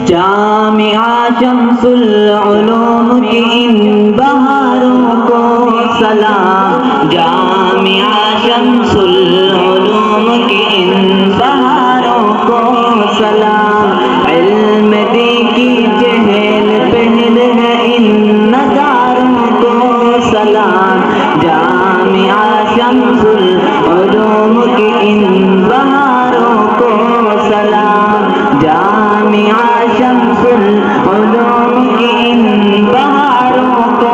جامعہ شمس العلوم کی ان بہاروں کو سلام، جامعہ شمس العلوم کی ان بہاروں کو سلام، علم دین کی چہل پہل ہے ان نظاروں کو سلام، جامعہ شمس العلوم کی ان بہاروں کو سلام، جامعہ شمس العلوم کی ان بہاروں کو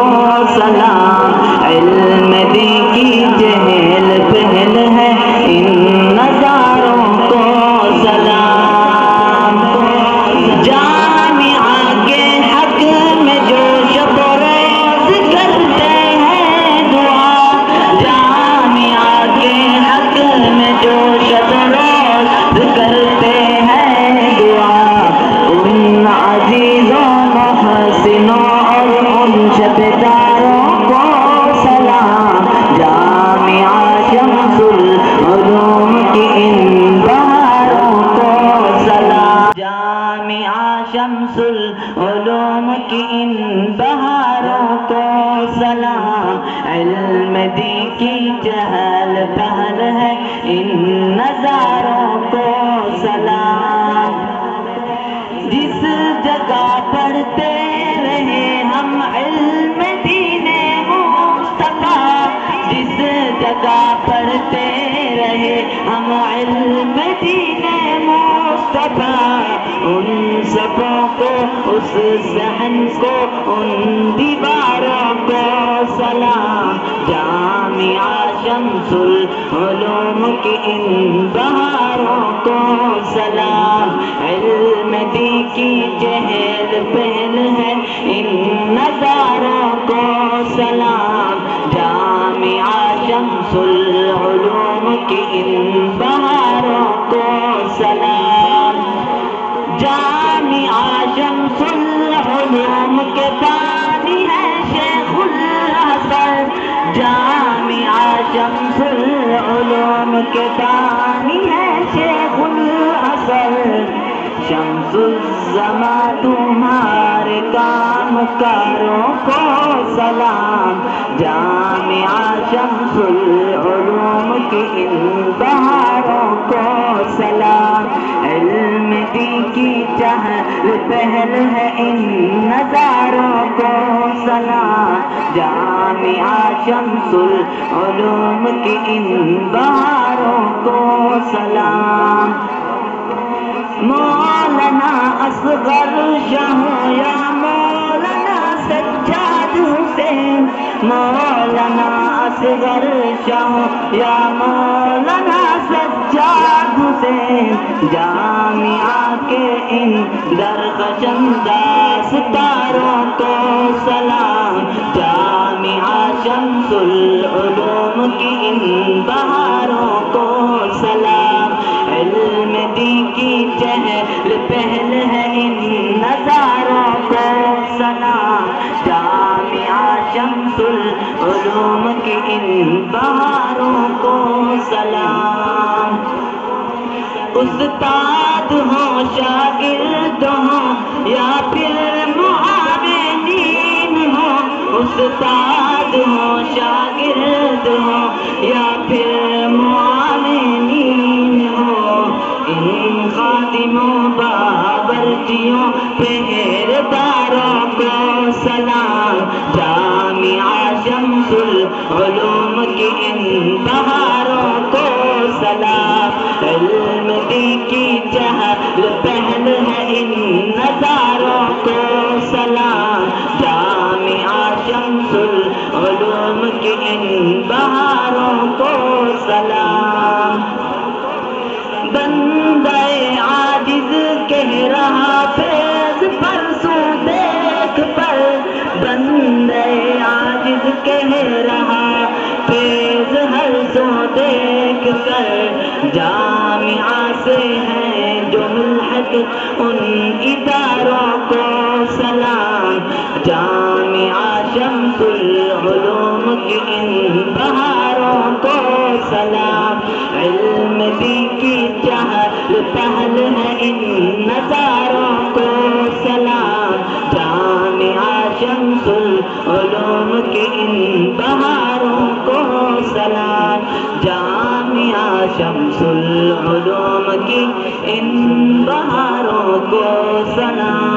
سلام، علم دین کی چہل پہل ہے ان نظاروں کو سلام، جامعہ کے حق میں جو شب و روز کرتے ہیں دعا، جامعہ کے حق میں جو شب و روز کرتے ہیں دعا، ان عزیزوں محسنوں اور ان شبداروں کو سلام، جامعہ شمس العلوم کی ان بہاروں کو سلام، جامعہ شمس العلوم کی ان بہاروں کو سلام، علم دین کی چہل پہل ہے ان نظاروں کو سلام، جس جگہ پڑھتے رہے ہم علم دین مصطفیٰ، جس جگہ پڑھتے رہے ہم علم دین مصطفیٰ، ان سبوں کو اس صحن کو ان دیواروں کو سلام، جامعہ شمس العلوم کی ان بہاروں کو سلام، علم دین کی چہل پہل ہے ان نظاروں کو سلام، جامعہ شمس العلوم کی ان بہاروں کو سلام، جامعہ شمس العلوم کے بانی ہے شیخ الازہر، جامعہ شمس العلوم کے بانی ہے شیخ الازہر، شمس الزمان تمہارے کام کاروں کو سلام، جامعہ شمس العلوم کی ان بہاروں کو سلام، علم دین کی چہل پہل ہے ان نظاروں کو سلام، جامعہ شمس العلوم کی ان بہاروں کو سلام، مولانا اصغر شاہ یا مولانا سجاد حسین، مولانا اصغر شاہ یا مولانا سجاد حسین، جامعہ کے ان درخشندہ ستاروں کو سلام، جامعہ شمس العلوم کی ان بہاروں کو سلام، علم دین کی چہل پہل ہے ان نظاروں کو سلام، جامعہ شمس العلوم کی ان بہاروں کو سلام، استاد ہوں شاگرد ہوں یا پھر معاونین ہوں، استاد ہوں شاگرد ہوں یا پھر معاونین ہوں، ان خادموں باورچیوں پہرداروں کو سلام، جامعہ شمس العلوم کی ان بہاروں کو سلام، علم دین کی چہل پہل ہے ان نظاروں کو سلام، جامعہ شمس العلوم کی ان بہاروں کو سلام، بندہ عاجز کہہ رہا فیض فرسوں دیکھ پر، بندہ عاجز کہہ رہا فیض ہر سو دیکھ کر، جامعہ سے ہیں جو ملحق ان اداروں کو سلام، جامعہ شمس العلوم کی ان بہاروں کو سلام، علم دین کی چہل پہل ہے ان نظاروں کو شمس العلوم کی ان بہاروں کو سلام، جامعہ شمس العلوم کی ان بہاروں کو سلام۔